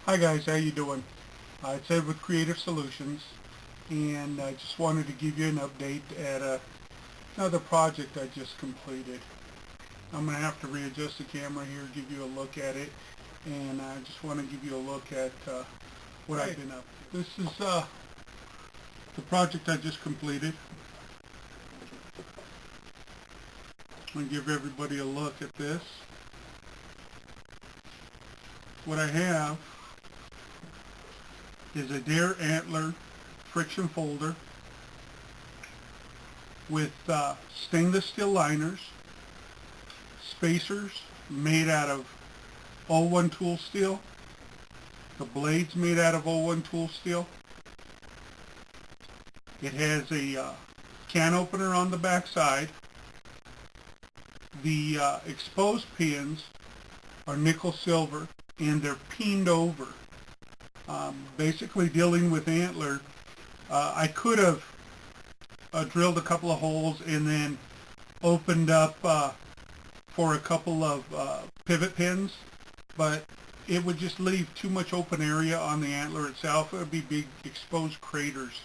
Hi guys, how you doing? It's Ed with Creative Solutions, and I just wanted to give you an update at another project I just completed. I'm going to have to readjust the camera here, give you a look at it, and I just want to give you a look at what I've been up to. This is the project I just completed. I'm going to give everybody a look at this. What I have is a deer antler friction folder with stainless steel liners, spacers made out of O1 tool steel, the blades made out of O1 tool steel. It has a can opener on the back side. The exposed pins are nickel silver and they're peened over. Basically dealing with antler, I could have drilled a couple of holes and then opened up for a couple of pivot pins, but it would just leave too much open area on the antler itself. It would be big exposed craters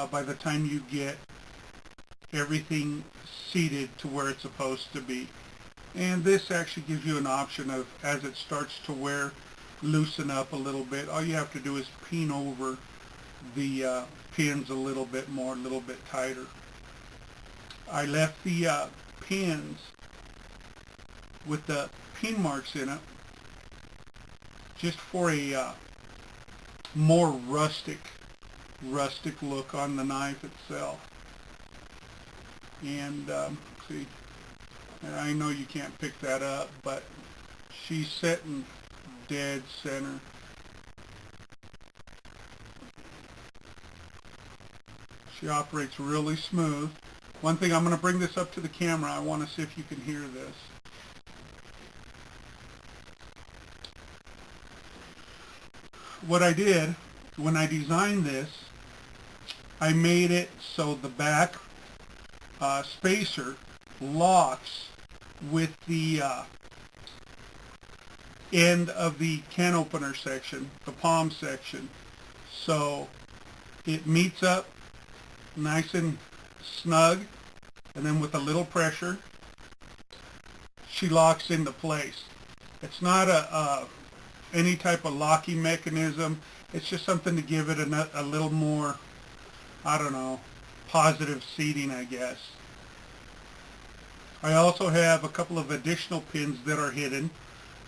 by the time you get everything seated to where it's supposed to be. And this actually gives you an option of, as it starts to loosen up a little bit, all you have to do is peen over the pins a little bit more, a little bit tighter. I left the pins with the pin marks in it just for a more rustic look on the knife itself. And see, I know you can't pick that up, but she's sitting dead center. She operates really smooth. One thing, I'm going to bring this up to the camera. I want to see if you can hear this. What I did when I designed this, I made it so the back spacer locks with the end of the can opener section, the palm section. So it meets up nice and snug, and then with a little pressure, she locks into place. It's not any type of locking mechanism. It's just something to give it a little more, I don't know, positive seating, I guess. I also have a couple of additional pins that are hidden.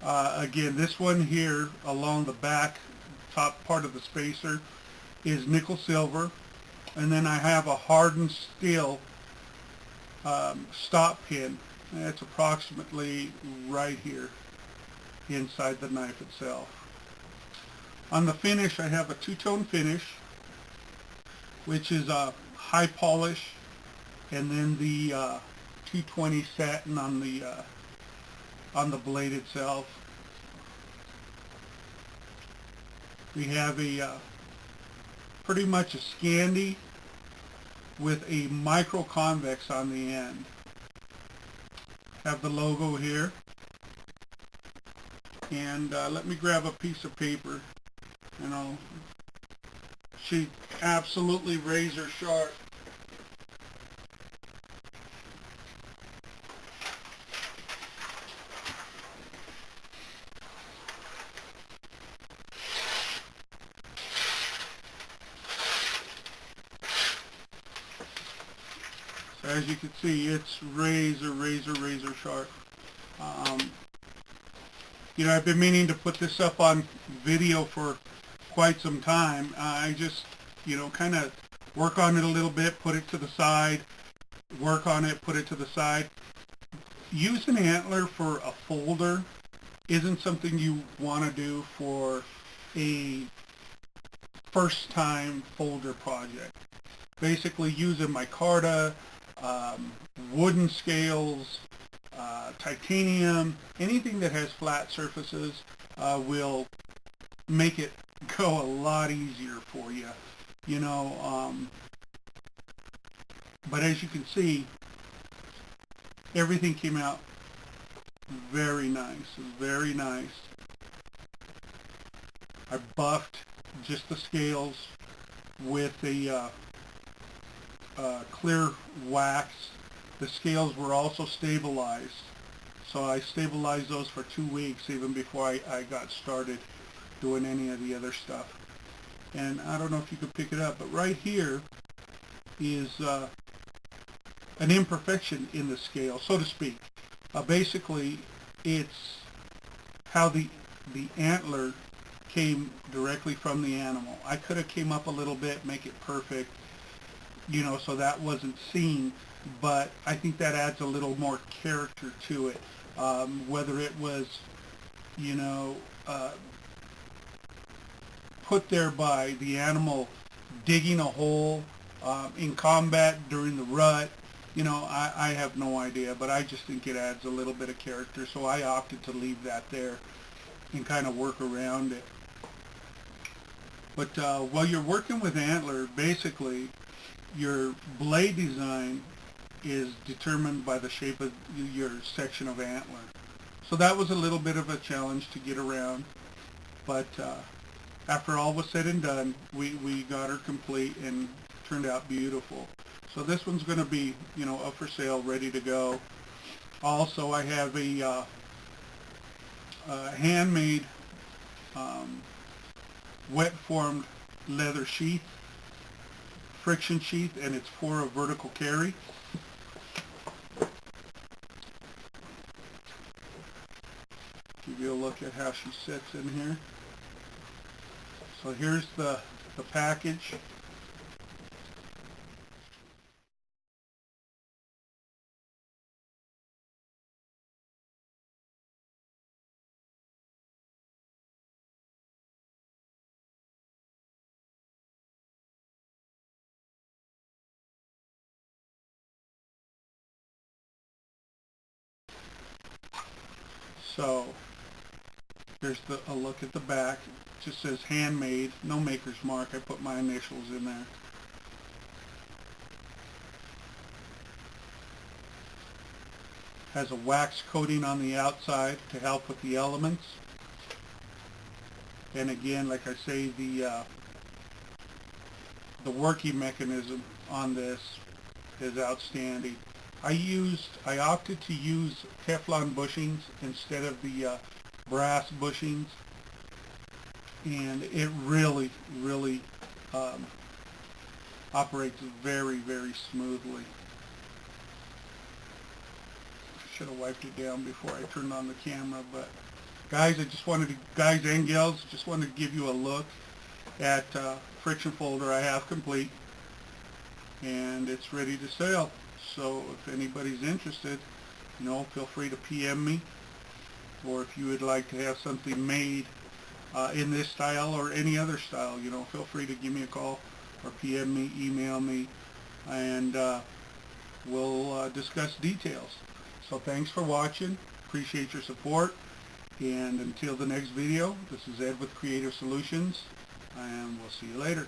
Again, this one here along the back top part of the spacer is nickel silver, and then I have a hardened steel stop pin. It's approximately right here inside the knife itself. On the finish, I have a two-tone finish, which is a high polish, and then the 220 satin on the blade itself. We have a pretty much a Scandi with a micro convex on the end. Have the logo here. And let me grab a piece of paper, and she's absolutely razor sharp. So as you can see, it's razor sharp. You know, I've been meaning to put this up on video for quite some time. I just, you know, kind of work on it a little bit, put it to the side, work on it, put it to the side. Use an antler for a folder isn't something you want to do for a first time folder project. Basically use a micarta, wooden scales, titanium, anything that has flat surfaces will make it go a lot easier for you, you know. But as you can see, everything came out very nice, very nice. I buffed just the scales with a clear wax. The scales were also stabilized, so I stabilized those for 2 weeks even before I got started doing any of the other stuff. And I don't know if you could pick it up, but right here is an imperfection in the scale, so to speak. Basically, it's how the antler came directly from the animal. I could have came up a little bit, make it perfect, so that wasn't seen, but I think that adds a little more character to it. Whether it was, put there by the animal digging a hole in combat during the rut, I have no idea, but I just think it adds a little bit of character, so I opted to leave that there and kind of work around it. But while you're working with antler, basically your blade design is determined by the shape of your section of antler. So that was a little bit of a challenge to get around, but after all was said and done, we got her complete and turned out beautiful. So this one's going to be, up for sale, ready to go. Also, I have a handmade wet formed leather sheath, friction sheath, and it's for a vertical carry. Give you a look at how she sits in here. So here's the package. So here's a look at the back. It just says handmade, no maker's mark. I put my initials in there. Has a wax coating on the outside to help with the elements. And again, like I say, the working mechanism on this is outstanding. I opted to use Teflon bushings instead of the brass bushings, and it really operates very, very smoothly. Should have wiped it down before I turned on the camera, but guys, guys and gals, just wanted to give you a look at friction folder I have complete, and it's ready to sell. So if anybody's interested, feel free to PM me, or if you would like to have something made in this style or any other style, feel free to give me a call or PM me, email me, and we'll discuss details. So thanks for watching. Appreciate your support. And until the next video, this is Ed with Creative Solutions, and we'll see you later.